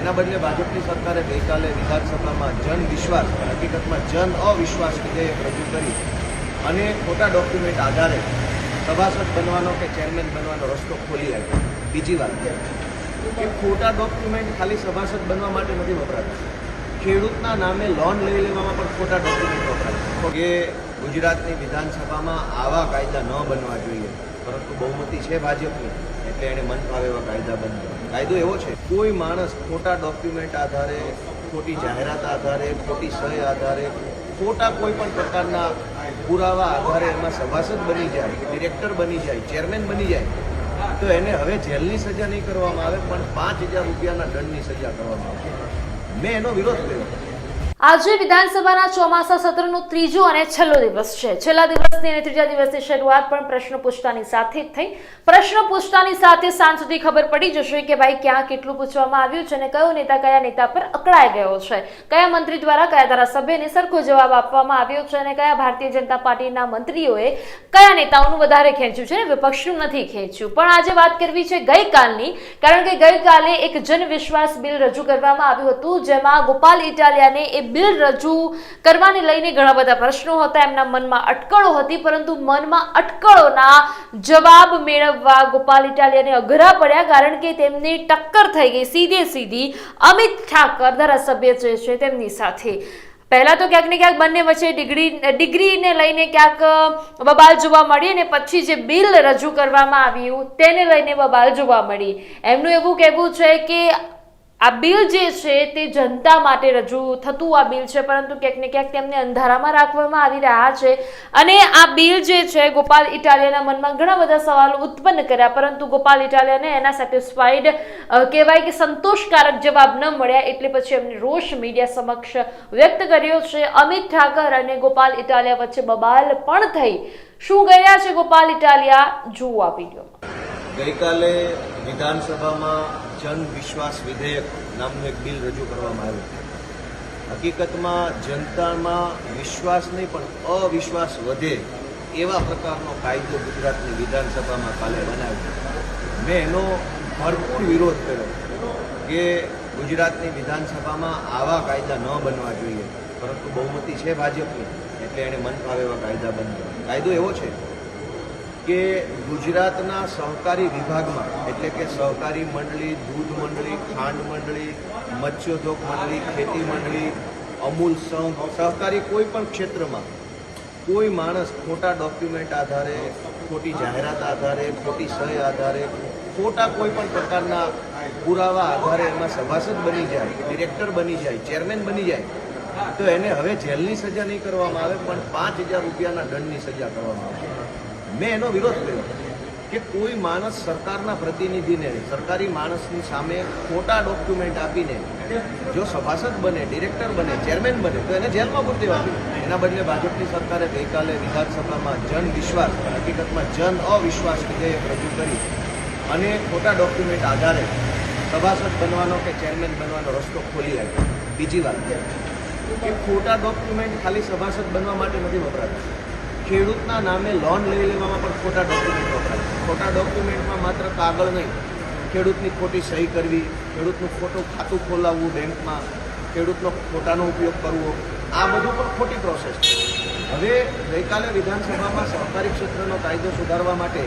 એના બદલે ભાજપની સરકારે ગઈકાલે વિધાનસભામાં જન વિશ્વાસ હકીકતમાં જન અવિશ્વાસ વિધેયક રજૂ કરી અને ખોટા ડોક્યુમેન્ટ આધારે સભાસદ બનવાનો કે ચેરમેન બનવાનો રસ્તો ખોલી આપ્યો. બીજી વાત કે ખોટા ડોક્યુમેન્ટ ખાલી સભાસદ બનવા માટે નથી વપરાતા, ખેડૂતના નામે લોન લઈ લેવામાં પણ ખોટા ડોક્યુમેન્ટ વપરાય કે ગુજરાતની વિધાનસભામાં આવા કાયદા ન બનવા જોઈએ, પરંતુ બહુમતી છે ભાજપની એટલે એણે મન ફાવે એવા કાયદા બંધ. કાયદો એવો છે, કોઈ માણસ ખોટા ડોક્યુમેન્ટ આધારે, ખોટી જાહેરાત આધારે, ખોટી સહી આધારે, ખોટા કોઈ પણ પ્રકારના પુરાવા આધારે એમાં સભાસદ બની જાય, ડિરેક્ટર બની જાય, ચેરમેન બની જાય તો એને હવે જેલની સજા નહીં કરવામાં આવે પણ 5,000 રૂપિયાના દંડની સજા કરવામાં આવશે. મેં એનો વિરોધ કર્યો. આજે વિધાનસભાના ચોમાસા સત્રનો ત્રીજો અને છેલ્લો દિવસ છે. છેલ્લા દિવસની અને ત્રીજા દિવસની શરૂઆત પણ પ્રશ્ન પૂછતાની સાથે જ થઈ. પ્રશ્ન પૂછતાની સાથે સાંજ સુધી ખબર પડી જશે કે ભાઈ ક્યાં કેટલું પૂછવામાં આવ્યું છે અને કયો નેતા કયા નેતા પર અકળાઈ ગયો છે, કયા મંત્રી દ્વારા કયા ધારાસભ્યને સરખો જવાબ આપવામાં આવ્યો છે અને કયા ભારતીય જનતા પાર્ટીના મંત્રીઓએ કયા નેતાઓનું વધારે ખેંચ્યું છે અને વિપક્ષનું નથી ખેંચ્યું. પણ આજે વાત કરવી છે ગઈકાલની, કારણ કે ગઈકાલે એક જન વિશ્વાસ બિલ રજૂ કરવામાં આવ્યું હતું જેમાં ગોપાલ ઇટાલિયાને એ બિલ રજૂ કરવાને લઈને ઘણા બધા પ્રશ્નો હતા, એમના મનમાં અટકળો હતી, પરંતુ મનમાં અટકળોના જવાબ મેળવવા ગોપાલ ઇટાલિયાને અઘરા પડ્યા, કારણ કે તેમની ટક્કર થઈ ગઈ સીધી અમિત ઠાકર ધારાસભ્ય જે છે તેમની સાથે. પહેલા તો ક્યાંક ને ક્યાંક બંને વચ્ચે ડિગ્રીને લઈને ક્યાંક બબાલ જોવા મળી અને પછી જે બિલ રજૂ કરવામાં આવ્યું તેને લઈને બબાલ જોવા મળી. એમનું એવું કહેવું છે કે આ બિલ જે છે તે જનતા માટે રજૂ થતું આ બિલ છે, પરંતુ ક્યાંક ને ક્યાંક તેમને અંધારામાં રાખવામાં આવી રહ્યા છે અને આ બિલ જે છે ગોપાલ ઇટાલિયાના મનમાં ઘણા બધા સવાલો ઉત્પન્ન કર્યા, પરંતુ ગોપાલ ઇટાલિયાને એના સેટિસ્ફાઈડ કહેવાય કે સંતોષકારક જવાબ ન મળ્યા એટલે પછી એમને રોષ મીડિયા સમક્ષ વ્યક્ત કર્યો છે. અમિત ઠાકર અને ગોપાલ ઇટાલિયા વચ્ચે બબાલ પણ થઈ. શું ગયા છે ગોપાલ ઇટાલિયા, જુઓ આ વિડીયોમાં. ગઈકાલે વિધાનસભામાં જન વિશ્વાસ વિધેયક નામનું એક બિલ રજૂ કરવામાં આવ્યું. હકીકતમાં જનતામાં વિશ્વાસ નહીં પણ અવિશ્વાસ વધે એવા પ્રકારનો કાયદો ગુજરાતની વિધાનસભામાં કાલે બનાવ્યો. મેં એનો ભરપૂર વિરોધ કર્યો કે ગુજરાતની વિધાનસભામાં આવા કાયદા ન બનવા જોઈએ, પરંતુ બહુમતી છે ભાજપની એટલે એણે મન ફાવે એવા કાયદા બંધ. કાયદો એવો છે કે ગુજરાતના સહકારી વિભાગમાં એટલે કે સહકારી મંડળી, દૂધ મંડળી, ખાંડ મંડળી, મત્સ્યોદ્યોગ મંડળી, ખેતી મંડળી, અમૂલ સંઘ, સહકારી કોઈ પણ ક્ષેત્રમાં કોઈ માણસ ખોટા ડોક્યુમેન્ટ આધારે, ખોટી જાહેરાત આધારે, ખોટી સહી આધારે, ખોટા કોઈ પણ પ્રકારના પુરાવા આધારે એમાં સભાસદ બની જાય, ડિરેક્ટર બની જાય, ચેરમેન બની જાય તો એને હવે જેલની સજા નહીં કરવામાં આવે પણ 5,000 રૂપિયાના દંડની સજા કરવામાં આવશે. મેં એનો વિરોધ કર્યો કે કોઈ માણસ સરકારના પ્રતિનિધિને, સરકારી માણસની સામે ખોટા ડોક્યુમેન્ટ આપીને જો સભાસદ બને, ડિરેક્ટર બને, ચેરમેન બને તો એને જેલમાં પૂરી દેવા જોઈએ. એના બદલે ભાજપની સરકારે ગઈકાલે વિધાનસભામાં જન વિશ્વાસ હકીકતમાં જન અવિશ્વાસ વિધેયક રજૂ કરી અને ખોટા ડોક્યુમેન્ટ આધારે સભાસદ બનવાનો કે ચેરમેન બનવાનો રસ્તો ખોલી આપ્યો. બીજી વાત કે ખોટા ડોક્યુમેન્ટ ખાલી સભાસદ બનવા માટે નથી વપરાતા, ખેડૂતના નામે લોન લઈ લેવામાં પણ ખોટા ડોક્યુમેન્ટ વપરાય. ખોટા ડોક્યુમેન્ટમાં માત્ર કાગળ નહીં, ખેડૂતની ખોટી સહી કરવી, ખેડૂતનું ખોટું ખાતું ખોલાવવું બેંકમાં, ખેડૂતનો ખોટાનો ઉપયોગ કરવો, આ બધું પણ ખોટી પ્રોસેસ છે. હવે ગઈકાલે વિધાનસભામાં સહકારી ક્ષેત્રનો કાયદો સુધારવા માટે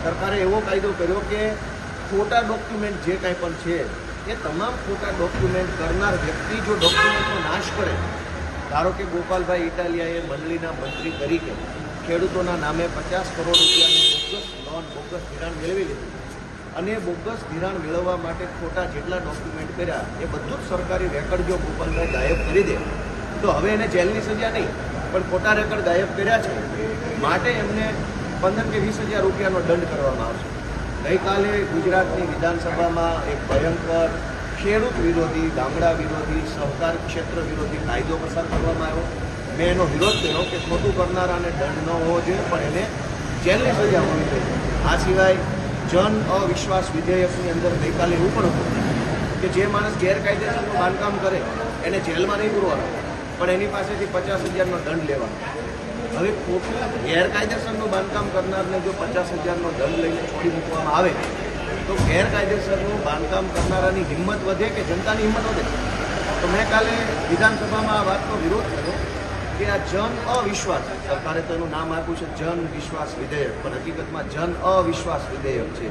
સરકારે એવો કાયદો કર્યો કે ખોટા ડોક્યુમેન્ટ જે કાંઈ પણ છે એ તમામ ખોટા ડોક્યુમેન્ટ કરનાર વ્યક્તિ જો ડોક્યુમેન્ટનો નાશ કરે, ધારો કે ગોપાલભાઈ ઇટાલિયાએ મંડળીના મંત્રી તરીકે ખેડૂતોના નામે 50 કરોડ રૂપિયાની બોગસ લોન, બોગસ ધિરાણ મેળવી લીધું અને બોગસ ધિરાણ મેળવવા માટે ખોટા જેટલા ડોક્યુમેન્ટ કર્યા એ બધું જ સરકારી રેકર્ડ જો ગોપાલભાઈ ગાયબ કરી દે તો હવે એને જેલની સજા નહીં પણ ખોટા રેકર્ડ ગાયબ કર્યા છે માટે એમને 15 કે 20,000 રૂપિયાનો દંડ કરવામાં આવશે. ગઈકાલે ગુજરાતની વિધાનસભામાં એક ભયંકર ખેડૂત વિરોધી, ગામડા વિરોધી, સહકાર ક્ષેત્ર વિરોધી કાયદો પસાર કરવામાં આવ્યો. મેં એનો વિરોધ કર્યો કે ખોટું કરનારાને દંડ ન હોવો જોઈએ પણ એને જેલની સજા હોવી જોઈએ. આ સિવાય જન અવિશ્વાસ વિધેયકની અંદર ગઈકાલે એવું પણ હતું કે જે માણસ ગેરકાયદેસરનું બાંધકામ કરે એને જેલમાં નહીં પૂરવાનો પણ એની પાસેથી 50,000નો દંડ લેવાનો. હવે ખોટું ગેરકાયદેસરનું બાંધકામ કરનારને જો 50,000નો દંડ લઈને છોડી મૂકવામાં આવે તો ગેરકાયદેસરનું બાંધકામ કરનારાની હિંમત વધે કે જનતાની હિંમત વધે? તો મેં કાલે વિધાનસભામાં આ વાતનો વિરોધ કર્યો કે આ જન અવિશ્વાસ, સરકારે તો એનું નામ આપ્યું છે જન વિશ્વાસ વિધેયક, પણ હકીકતમાં જન અવિશ્વાસ વિધેયક છે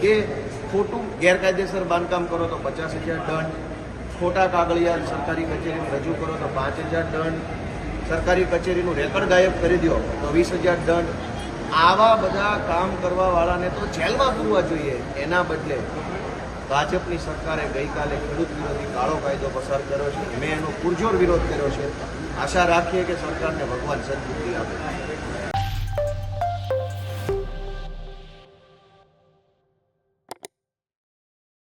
કે ખોટું ગેરકાયદેસર બાંધકામ કરો તો 50,000 દંડ, ખોટા કાગળિયા સરકારી કચેરીમાં રજૂ કરો તો 5,000 દંડ, સરકારી કચેરીનું રેકર્ડ ગાયબ કરી દો તો 20,000 દંડ. આવા બધા કામ કરવાવાળાને તો જેલમાં પૂરવા જોઈએ. એના બદલે ભાજપની સરકારે ગઈકાલે ખેડૂત વિરોધી કાળો કાયદો પસાર કર્યો છે. મેં એનો પુરજોર વિરોધ કર્યો છે. આશા રાખીએ કે સરકારને ભગવાન સદબુદ્ધિ આપે.